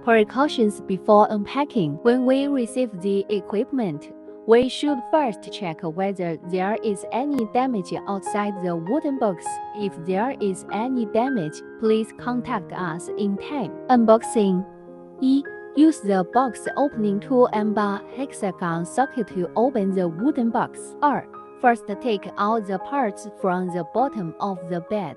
Precautions before unpacking. When we receive the equipment, we should first check whether there is any damage outside the wooden box. If there is any damage, please contact us in time. Unboxing. 1. Use the box opening tool and bar hexagon socket to open the wooden box. 2. First take out the parts from the bottom of the bed.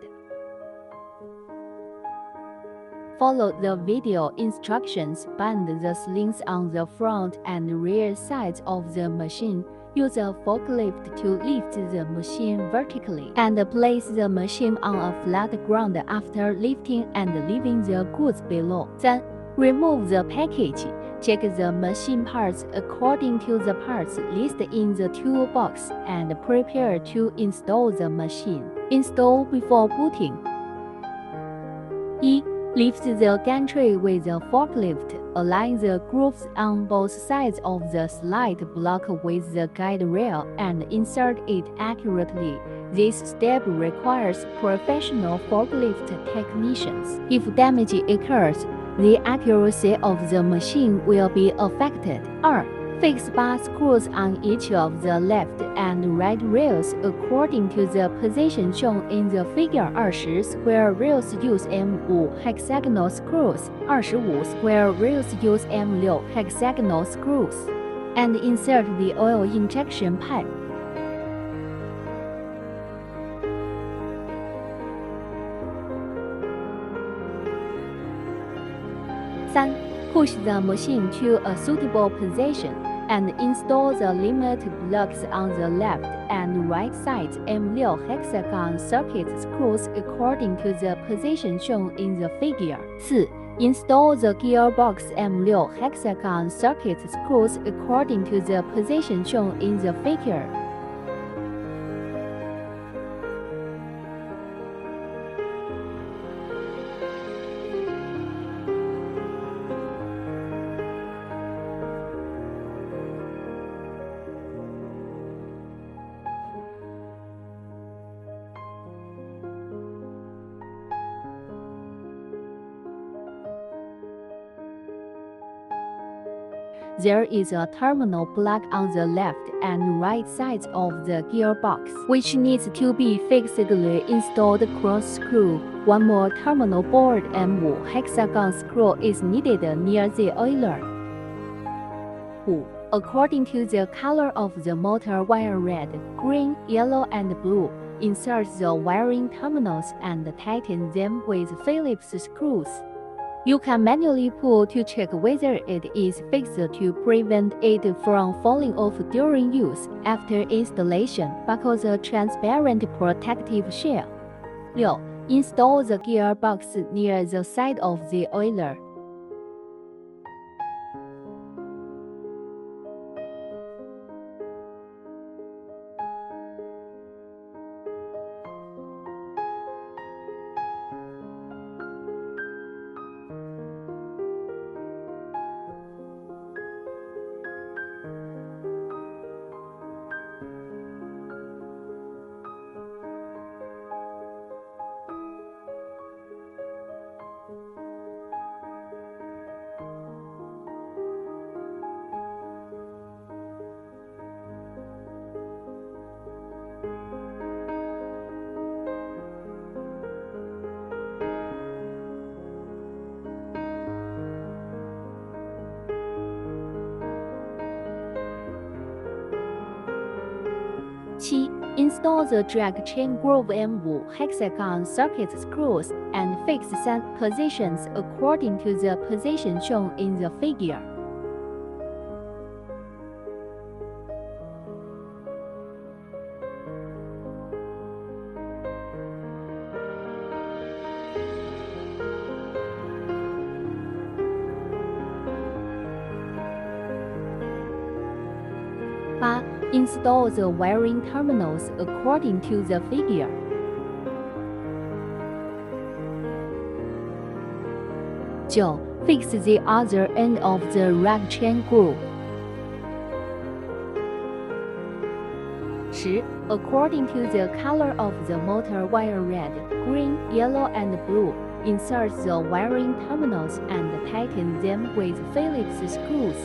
Follow the video instructions. Bend the slings on the front and rear sides of the machine. Use a forklift to lift the machine vertically and place the machine on a flat ground after lifting and leaving the goods below. 3. Remove the package. Check the machine parts according to the parts listed in the toolbox and prepare to install the machine. Install before booting. 1. Lift the gantry with a forklift. Align the grooves on both sides of the slide block with the guide rail and insert it accurately. This step requires professional forklift technicians. If damage occurs, the accuracy of the machine will be affected. 2. Fix bar screws on each of the left and right rails according to the position shown in the figure. 20 square rails use M5 hexagonal screws, 25 square rails use M6 hexagonal screws, and insert the oil injection pipe. 3. Push the machine to a suitable position and install the limit blocks on the left and right sides. M6 hexagon socket screws according to the position shown in the figure. 4. Install the gearbox M6 hexagon socket screws according to the position shown in the figure. There is a terminal block on the left and right sides of the gearbox, which needs to be fixedly installed cross-screw. One more terminal board M5 hexagon screw is needed near the oiler. 5. According to the color of the motor wire red, green, yellow, and blue, insert the wiring terminals and tighten them with Phillips screws. You can manually pull to check whether it is fixed to prevent it from falling off during use. After installation, buckle the transparent protective shell. 6. Install the gearbox near the side of the oiler. Install the drag chain groove M5 hexagon socket screws and fix set positions according to the position shown in the figure. Install the wiring terminals according to the figure. 9. Fix the other end of the rack chain groove. 10. According to the color of the motor wire red, green, yellow, and blue, insert the wiring terminals and tighten them with Phillips screws.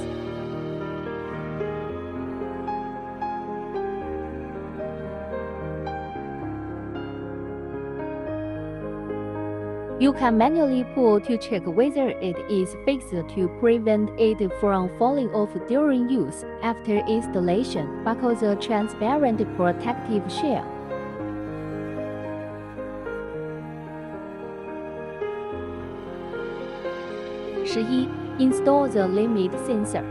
'You can manually pull to check whether it is fixed to prevent it from falling off during use. After installation, buckle the transparent protective shell. 11. Install the limit sensor.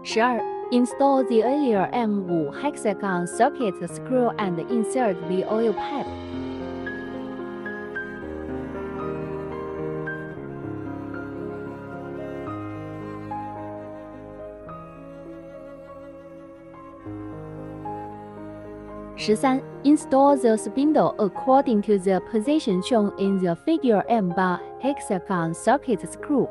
12. Install the earlier M5 hexagon socket screw and insert the oil pipe. 13. Install the spindle according to the position shown in the figure M5 hexagon socket screw.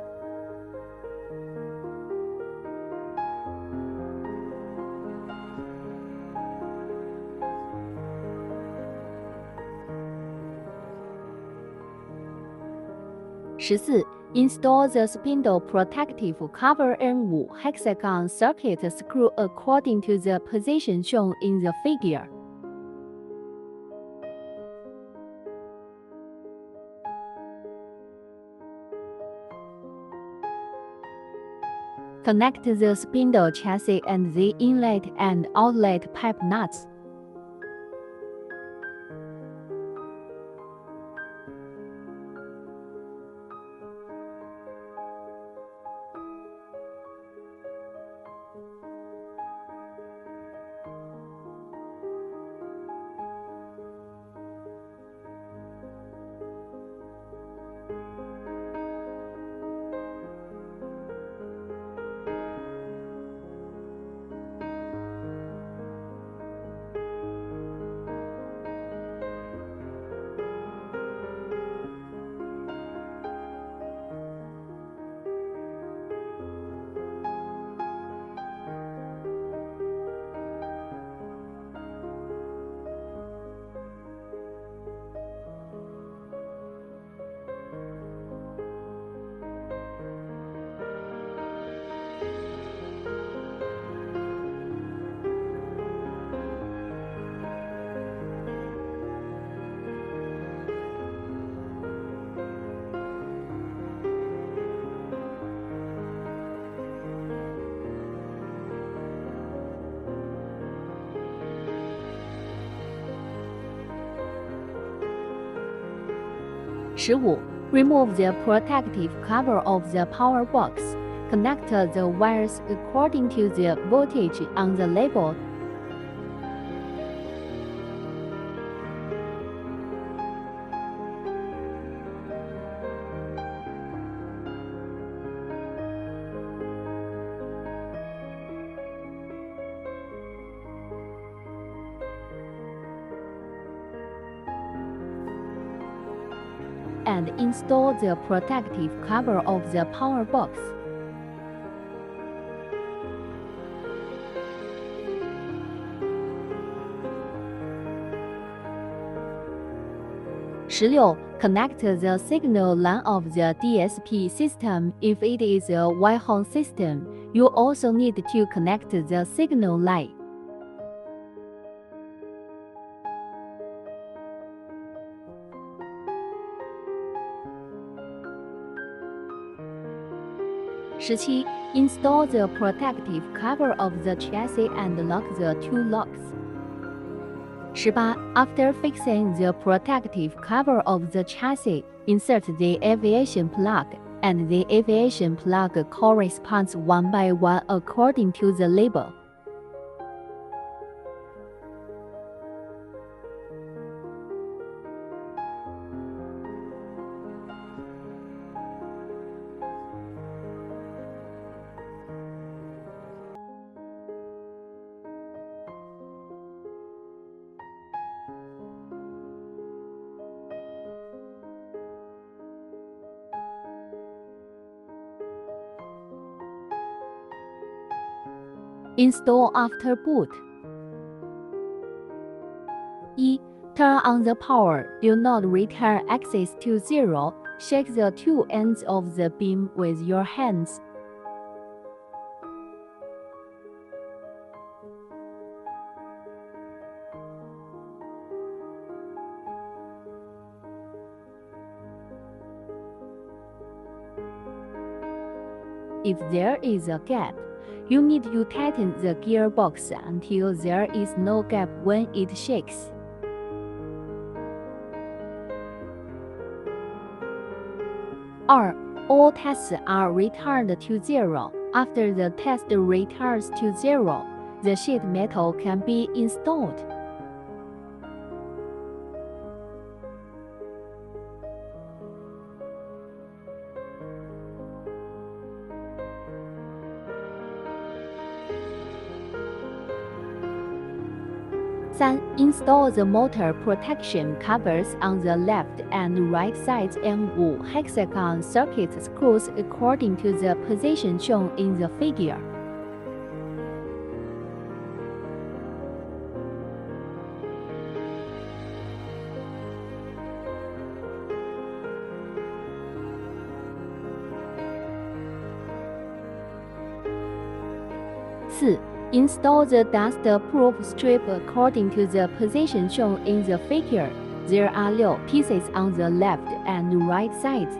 14. Install the spindle protective cover M5 hexagon socket screw according to the position shown in the figure. 'Connect the spindle chassis and the inlet and outlet pipe nuts. 15. Remove the protective cover of the power box. Connect the wires according to the voltage on the label. 'And install the protective cover of the power box. 16. Connect the signal line of the DSP system. If it is a Y-Home system, you also need to connect the signal line. 17. Install the protective cover of the chassis and lock the two locks. 18. After fixing the protective cover of the chassis, insert the aviation plug, and the aviation plug corresponds one by one according to the label. Install after boot. 1. Turn on the power. Do not return axis to 0. Shake the two ends of the beam with your hands. If there is a gap, you need to tighten the gearbox until there is no gap when it shakes. 2. All tests are returned to 0. After the test returns to 0, the sheet metal can be installed. Install the motor protection covers on the left and right sides and 5 hexagon circuit screws according to the position shown in the figure. Install the dust-proof strip according to the position shown in the figure. There are 6 pieces on the left and right sides.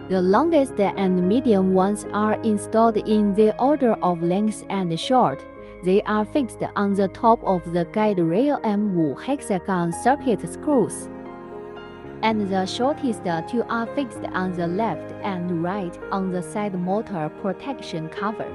The longest and medium ones are installed in the order of length and short. They are fixed on the top of the guide rail and 5 hexagon circuit screws. And the shortest 2 are fixed on the left and right on the side motor protection cover.